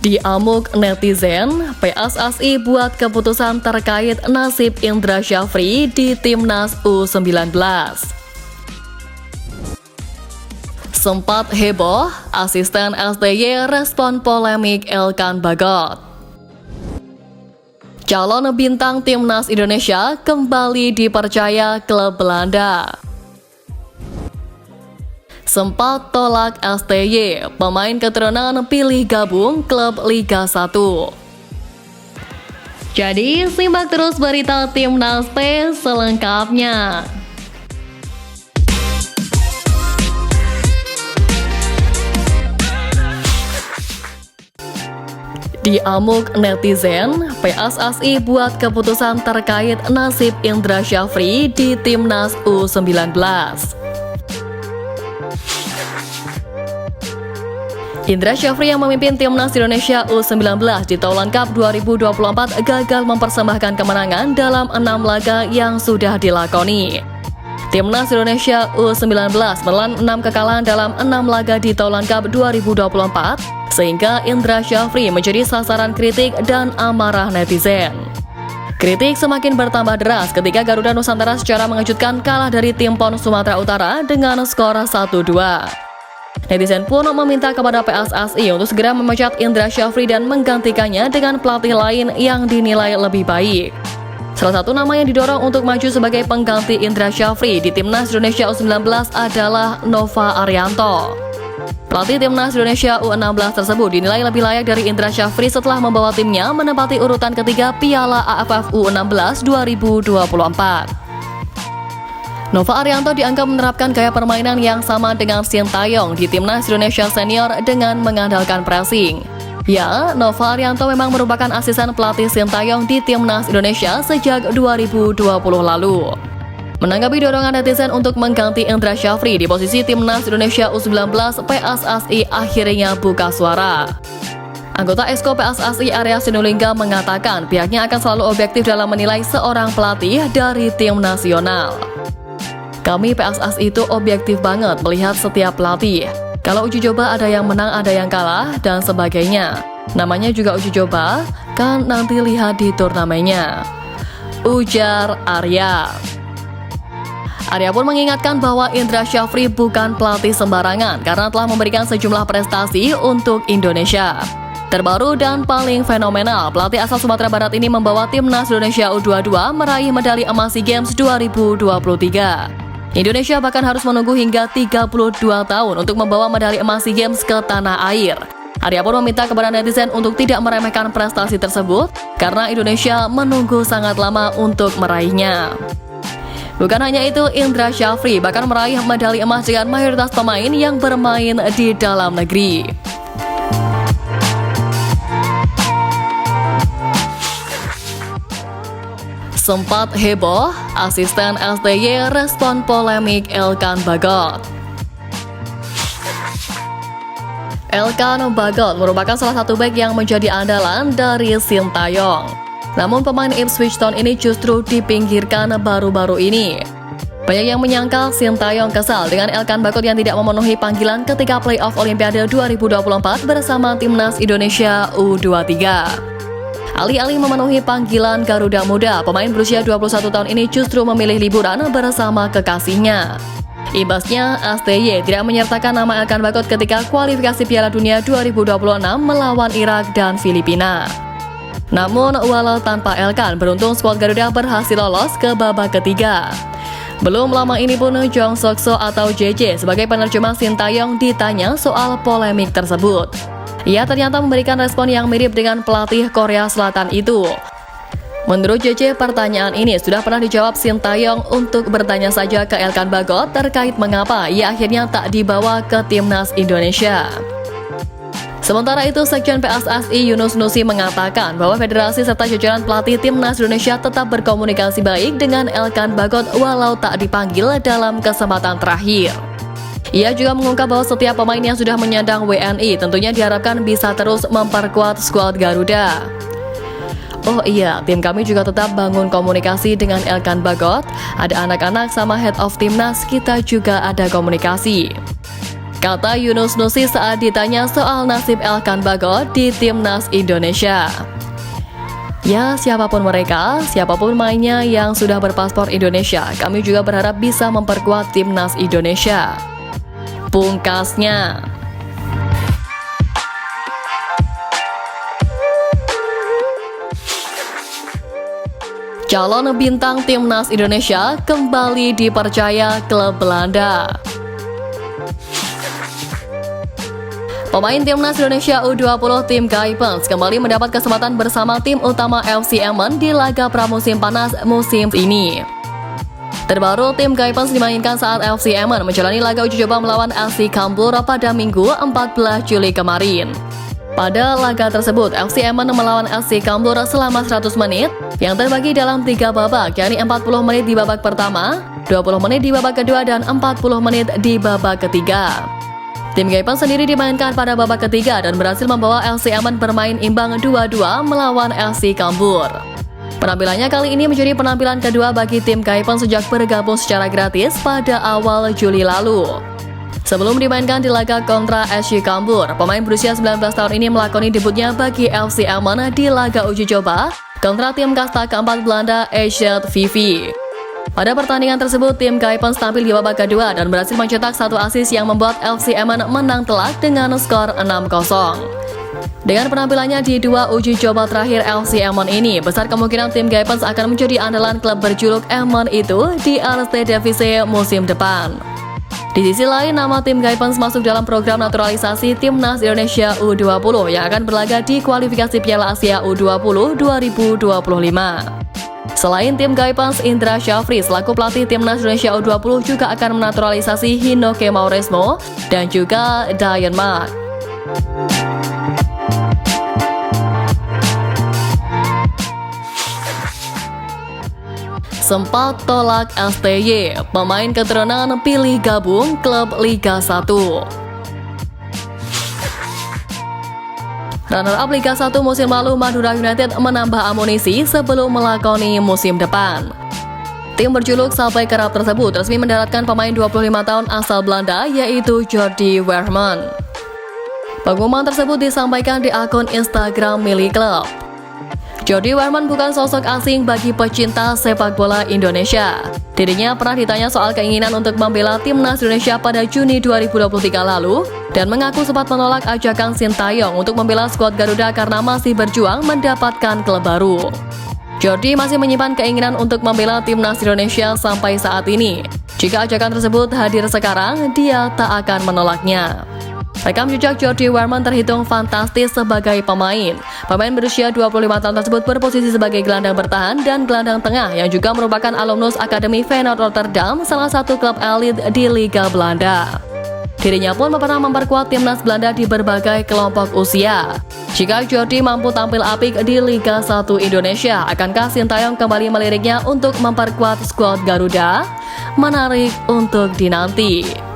Diamuk netizen, PSSI buat keputusan terkait nasib Indra Syafri di Timnas U19. Sempat heboh, asisten STY respon polemik Elkan Bagot. Calon bintang Timnas Indonesia kembali dipercaya klub Belanda. Sempat tolak STY, pemain keturunan pilih gabung klub Liga 1. Jadi, simak terus berita Timnas T selengkapnya. Diamuk netizen, PSSI buat keputusan terkait nasib Indra Syafri di Timnas U19. Indra Syafri yang memimpin Timnas Indonesia U19 di Thailand Cup 2024 gagal mempersembahkan kemenangan dalam 6 laga yang sudah dilakoni. Timnas Indonesia U19 menelan 6 kekalahan dalam 6 laga di Thailand Cup 2024, sehingga Indra Syafri menjadi sasaran kritik dan amarah netizen. Kritik semakin bertambah deras ketika Garuda Nusantara secara mengejutkan kalah dari tim PON Sumatera Utara dengan skor 1-2. Netizen pun meminta kepada PSSI untuk segera memecat Indra Syafri dan menggantikannya dengan pelatih lain yang dinilai lebih baik. Salah satu nama yang didorong untuk maju sebagai pengganti Indra Syafri di Timnas Indonesia U19 adalah Nova Arianto. Pelatih Timnas Indonesia U16 tersebut dinilai lebih layak dari Indra Syafri setelah membawa timnya menempati urutan ketiga Piala AFF U16 2024. Nova Arianto dianggap menerapkan gaya permainan yang sama dengan Sintayong di Timnas Indonesia Senior dengan mengandalkan pressing. Ya, Nova Arianto memang merupakan asisten pelatih Sintayong di Timnas Indonesia sejak 2020 lalu. Menanggapi dorongan netizen untuk mengganti Indra Syafri di posisi Timnas Indonesia U19, PSSI akhirnya buka suara. Anggota Exco PSSI Area Sinulinga mengatakan pihaknya akan selalu objektif dalam menilai seorang pelatih dari tim nasional. Kami PSSI itu objektif banget melihat setiap pelatih. Kalau uji coba ada yang menang, ada yang kalah, dan sebagainya. Namanya juga uji coba, kan nanti lihat di turnamennya. Ujar Arya. Arya pun mengingatkan bahwa Indra Syafri bukan pelatih sembarangan karena telah memberikan sejumlah prestasi untuk Indonesia. Terbaru dan paling fenomenal, pelatih asal Sumatera Barat ini membawa Timnas Indonesia U22 meraih medali emas SEA Games 2023. Indonesia bahkan harus menunggu hingga 32 tahun untuk membawa medali emas SEA Games ke tanah air. Arya pun meminta kepada netizen untuk tidak meremehkan prestasi tersebut karena Indonesia menunggu sangat lama untuk meraihnya. Bukan hanya itu, Indra Syafri bahkan meraih medali emas dengan mayoritas pemain yang bermain di dalam negeri. Sempat heboh, asisten STY respon polemik Elkan Bagot. Elkan Bagot merupakan salah satu bek yang menjadi andalan dari Sintayong. Namun pemain Ipswich Town ini justru dipinggirkan baru-baru ini. Banyak yang menyangkal Sintayong kesal dengan Elkan Bagot yang tidak memenuhi panggilan ketika playoff Olimpiade 2024 bersama Timnas Indonesia U23. Alih-alih memenuhi panggilan Garuda Muda, pemain berusia 21 tahun ini justru memilih liburan bersama kekasihnya. Imbasnya, STY tidak menyertakan nama Elkan Bagot ketika kualifikasi Piala Dunia 2026 melawan Irak dan Filipina. Namun, walau tanpa Elkan, beruntung skuad Garuda berhasil lolos ke babak ketiga. Belum lama ini pun Jong Sokso atau JJ sebagai penerjemah Sintayong ditanya soal polemik tersebut. Ia ternyata memberikan respon yang mirip dengan pelatih Korea Selatan itu. Menurut JJ, pertanyaan ini sudah pernah dijawab Sintayong untuk bertanya saja ke Elkan Bagot terkait mengapa ia akhirnya tak dibawa ke Timnas Indonesia. Sementara itu, Sekjen PSSI Yunus Nusi mengatakan bahwa federasi serta jajaran pelatih Timnas Indonesia tetap berkomunikasi baik dengan Elkan Bagot walau tak dipanggil dalam kesempatan terakhir. Ia juga mengungkap bahwa setiap pemain yang sudah menyandang WNI tentunya diharapkan bisa terus memperkuat skuad Garuda. Oh iya, tim kami juga tetap bangun komunikasi dengan Elkan Bagot. Ada anak-anak sama head of timnas, kita juga ada komunikasi. kata Yunus Nusi saat ditanya soal nasib Elkan Bagot di Timnas Indonesia. Ya, siapapun mereka, siapapun mainnya yang sudah berpaspor Indonesia, kami juga berharap bisa memperkuat Timnas Indonesia, pungkasnya. Calon bintang Timnas Indonesia kembali dipercaya klub Belanda. Pemain Timnas Indonesia U20 Tim Kuipers kembali mendapat kesempatan bersama tim utama FC Emmen di laga pramusim panas musim ini. Terbaru, Tim Kuipers dimainkan saat FC Emmen menjalani laga uji coba melawan FC Kambur pada Minggu 14 Juli kemarin. Pada laga tersebut, FC Emmen melawan FC Kambur selama 100 menit yang terbagi dalam 3 babak, yakni 40 menit di babak pertama, 20 menit di babak kedua, dan 40 menit di babak ketiga. Tim Kuipers sendiri dimainkan pada babak ketiga dan berhasil membawa FC Emmen bermain imbang 2-2 melawan FC Kambur. Penampilannya kali ini menjadi penampilan kedua bagi tim Kuipers sejak bergabung secara gratis pada awal Juli lalu. Sebelum dimainkan di laga kontra SC Kambur, pemain berusia 19 tahun ini melakoni debutnya bagi FC Emmen di laga uji coba kontra tim kasta keempat Belanda HZVV. Pada pertandingan tersebut, tim Kuipers tampil di babak kedua dan berhasil mencetak 1 assist yang membuat FC Emmen menang telak dengan skor 6-0. Dengan penampilannya di 2 uji coba terakhir FC Emmen ini, besar kemungkinan tim Kuipers akan menjadi andalan klub berjuluk Emmen itu di Eredivisie musim depan. Di sisi lain, nama tim Kuipers masuk dalam program naturalisasi Timnas Indonesia U20 yang akan berlaga di kualifikasi Piala Asia U20 2025. Selain tim Kuipers, Indra Syafri selaku pelatih Timnas Indonesia U20 juga akan menaturalisasi Hinoke Mauresmo dan juga Dian Mark. Sempat tolak STY, pemain keturunan pilih gabung klub Liga 1. Runner-up Liga 1 musim lalu, Madura United menambah amunisi sebelum melakoni musim depan. Tim berjuluk Sampai Kerap tersebut resmi mendaratkan pemain 25 tahun asal Belanda, yaitu Jordi Weerman. Pengumuman tersebut disampaikan di akun Instagram milik klub. Jordi Weerman bukan sosok asing bagi pecinta sepak bola Indonesia. Dirinya pernah ditanya soal keinginan untuk membela Timnas Indonesia pada Juni 2023 lalu dan mengaku sempat menolak ajakan Sintayong untuk membela skuad Garuda karena masih berjuang mendapatkan klub baru. Jordi masih menyimpan keinginan untuk membela Timnas Indonesia sampai saat ini. Jika ajakan tersebut hadir sekarang, dia tak akan menolaknya. Rekam jejak Jordi Weerman terhitung fantastis sebagai pemain. Pemain berusia 25 tahun tersebut berposisi sebagai gelandang bertahan dan gelandang tengah yang juga merupakan alumnus Akademi Feyenoord Rotterdam, salah satu klub elit di Liga Belanda. Dirinya pun pernah memperkuat Timnas Belanda di berbagai kelompok usia. Jika Jordi mampu tampil apik di Liga 1 Indonesia, akankah Sintayong kembali meliriknya untuk memperkuat skuad Garuda? Menarik untuk dinanti.